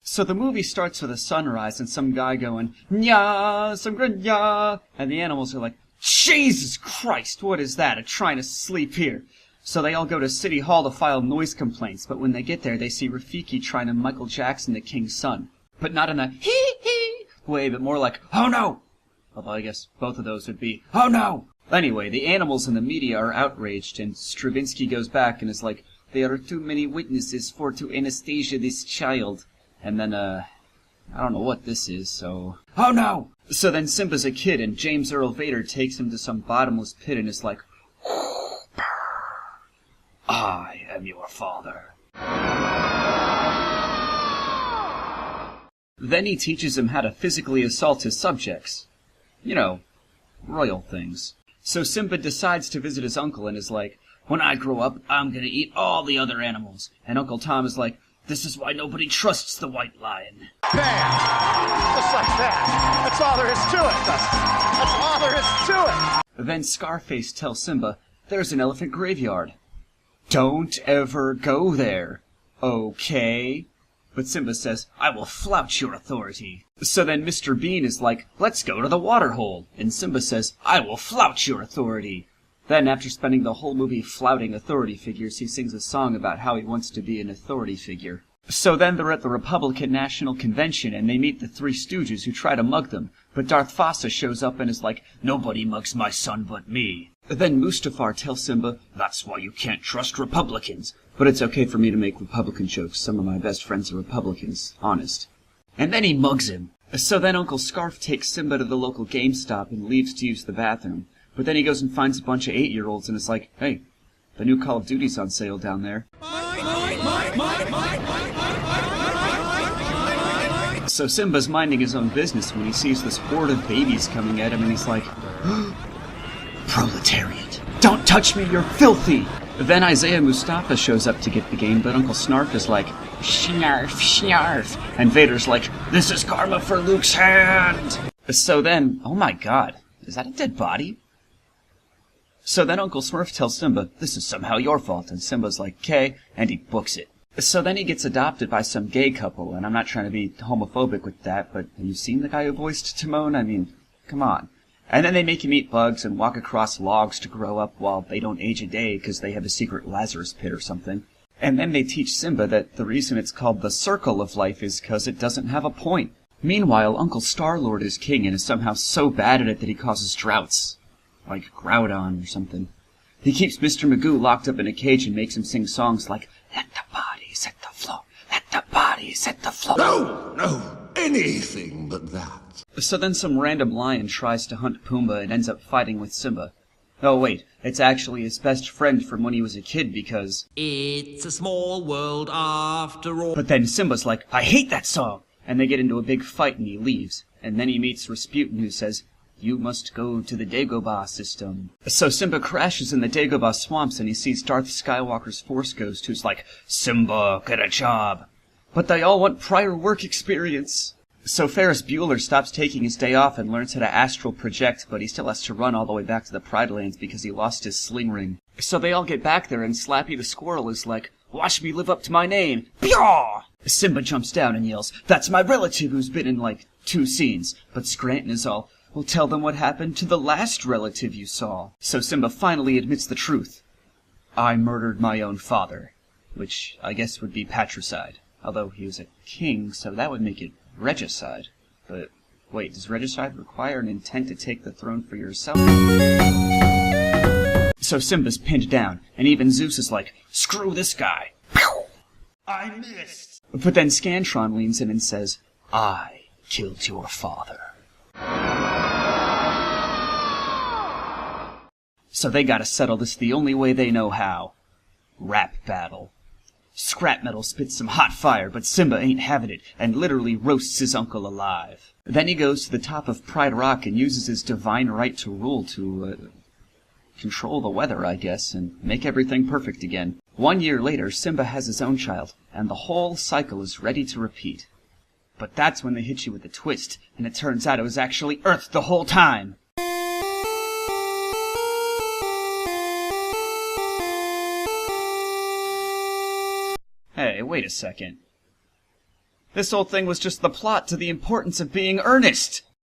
So the movie starts with a sunrise and some guy going, "Nya, some good nya," and the animals are like, "Jesus Christ, what is that? I'm trying to sleep here." So they all go to City Hall to file noise complaints, but when they get there, they see Rafiki trying to Michael Jackson the King's Son. But not in a hee-hee way, but more like, "Oh no!" Although I guess both of those would be, "Oh no!" Anyway, the animals and the media are outraged, and Stravinsky goes back and is like, "There are too many witnesses for to anesthesia this child." And then, I don't know what this is, so... Oh no! So then Simba's a kid, and James Earl Vader takes him to some bottomless pit and is like, "I am your father." Then he teaches him how to physically assault his subjects. You know, royal things. So Simba decides to visit his uncle and is like, "When I grow up, I'm gonna eat all the other animals." And Uncle Tom is like, "This is why nobody trusts the white lion." Bam! Just like that. That's all there is to it, Dusty. That's all there is to it. Then Scarface tells Simba, "There's an elephant graveyard. Don't ever go there, okay?" But Simba says, "I will flout your authority." So then Mr. Bean is like, "Let's go to the waterhole." And Simba says, "I will flout your authority." Then, after spending the whole movie flouting authority figures, he sings a song about how he wants to be an authority figure. So then they're at the Republican National Convention, and they meet the Three Stooges who try to mug them. But Darth Fasa shows up and is like, "Nobody mugs my son but me." Then Mustafar tells Simba, "That's why you can't trust Republicans." But it's okay for me to make Republican jokes. Some of my best friends are Republicans. Honest. And then he mugs him. So then Uncle Scarf takes Simba to the local GameStop and leaves to use the bathroom. But then he goes and finds a bunch of 8-year-olds and is like, "Hey, the new Call of Duty's on sale down there." So Simba's minding his own business when he sees this horde of babies coming at him and he's like, "Proletariat, don't touch me, you're filthy!" Then Isaiah Mustafa shows up to get the game, but Uncle Snarf is like, "Snarf, snarf," and Vader's like, "This is karma for Luke's hand!" So then, oh my god, is that a dead body? So then Uncle Smurf tells Simba, "This is somehow your fault," and Simba's like, "'Kay," and he books it. So then he gets adopted by some gay couple, and I'm not trying to be homophobic with that, but have you seen the guy who voiced Timon? I mean, come on. And then they make him eat bugs and walk across logs to grow up while they don't age a day because they have a secret Lazarus pit or something. And then they teach Simba that the reason it's called the Circle of Life is because it doesn't have a point. Meanwhile, Uncle Star-Lord is king and is somehow so bad at it that he causes droughts. Like Groudon or something. He keeps Mr. Magoo locked up in a cage and makes him sing songs like, "Let the bodies hit the floor, let the bodies hit the floor." No, anything but that. So then some random lion tries to hunt Pumbaa and ends up fighting with Simba. Oh wait, it's actually his best friend from when he was a kid because... It's a small world after all. But then Simba's like, "I hate that song!" And they get into a big fight and he leaves. And then he meets Rasputin who says, "You must go to the Dagobah system." So Simba crashes in the Dagobah swamps and he sees Darth Skywalker's Force Ghost who's like, "Simba, get a job." But they all want prior work experience. So Ferris Bueller stops taking his day off and learns how to astral project, but he still has to run all the way back to the Pride Lands because he lost his sling ring. So they all get back there and Slappy the Squirrel is like, "Watch me live up to my name. Pyaw!" Simba jumps down and yells, "That's my relative who's been in like 2 scenes." But Scranton is all, "Well, tell them what happened to the last relative you saw." So Simba finally admits the truth. "I murdered my own father," which I guess would be patricide. Although he was a king, so that would make it regicide. But wait, does regicide require an intent to take the throne for yourself? So Simba's pinned down, and even Zeus is like, "Screw this guy." Pew! I missed. But then Scantron leans in and says, "I killed your father." So they gotta settle this the only way they know how. Rap battle. Scrap Metal spits some hot fire, but Simba ain't having it, and literally roasts his uncle alive. Then he goes to the top of Pride Rock and uses his divine right to rule to, control the weather, I guess, and make everything perfect again. 1 year later, Simba has his own child, and the whole cycle is ready to repeat. But that's when they hit you with a twist, and it turns out it was actually Earth the whole time. Hey, wait a second. This whole thing was just the plot to the importance of being earnest.